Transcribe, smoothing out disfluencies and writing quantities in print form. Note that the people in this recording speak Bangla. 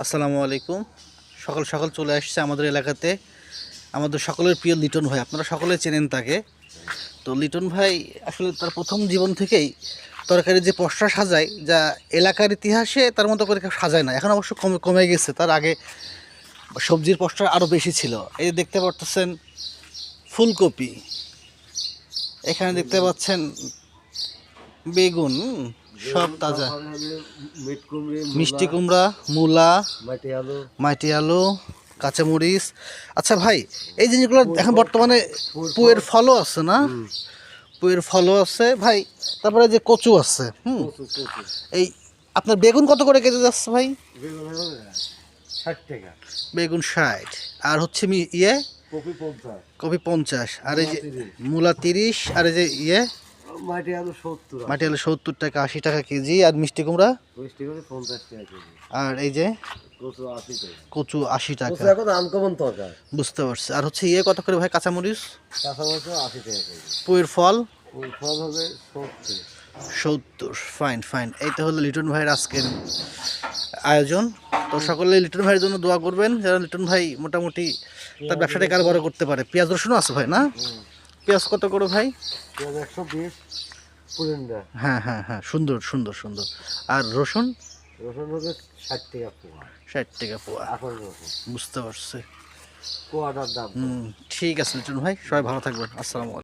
আসসালামু আলাইকুম। সকাল সকাল চলে আসছে আমাদের এলাকাতে আমাদের সকলের প্রিয় লিটন ভাই। আপনারা সকলে চেনেন তাকে। তো লিটন ভাই আসলে তার প্রথম জীবন থেকেই তরকারি যে পসরা সাজায়, যা এলাকার ইতিহাসে তার মতো করে কেউ সাজায় না। এখন অবশ্য কমে কমে গেছে। তার আগে সবজির পসরা আরও বেশি ছিল। এই যে দেখতে পাচ্ছেন ফুলকপি, এখানে দেখতে পাচ্ছেন বেগুন, সব তাজা, মিষ্টি কুমড়া, মূলা, মাটি আলু, কাঁচামরিচ। আচ্ছা ভাই, এই জিনিসগুলো এখন বর্তমানে পুয়ের ফলও আছে না? পুয়ের ফলও আছে ভাই। তারপরে যে কচু আছে। এই আপনার বেগুন কত করে কেজি যাচ্ছে ভাই? 60 টাকা। বেগুন 60, আর হচ্ছে কপি 50, আর এই যে মূলা 30, আর এই যে মাটি আলু 70। মাটি আলু 70 টাকা, 80 টাকা কেজি। আর মিষ্টি কুমড়া 50 টাকা কেজি। আর এই যে কচু 80 টাকা। কচু 80 টাকা। এখন আনকমন তরকারি। বুঝতে পারছি। আর হচ্ছে কত করে ভাই কাঁচামরিচ? কাঁচামরিচ 80 টাকা কেজি। পুয়ের ফল ওই ফল হবে 70। 70। Fine fine. এইটা হলো লিটন ভাইয়ের আজকের আয়োজন। তো সকলে লিটন ভাইয়ের জন্য দোয়া করবেন, যেন লিটন ভাই মোটামুটি তার ব্যবসাটাকে আরো বড় করতে পারে। পেঁয়াজ রসুনও আছে ভাই না? পেঁয়াজ কত করে ভাই? 120 পুরিন্দা। হ্যাঁ হ্যাঁ হ্যাঁ, সুন্দর সুন্দর সুন্দর। আর রসুন? রসুন হবে 60 টাকা পোয়া। 60 টাকা পোয়া। এখন রসুন বুঝতে পারছি। পোয়াটার দাম। ঠিক আছে লিটন ভাই, সবাই ভালো থাকবেন। আসসালামু আলাইকুম।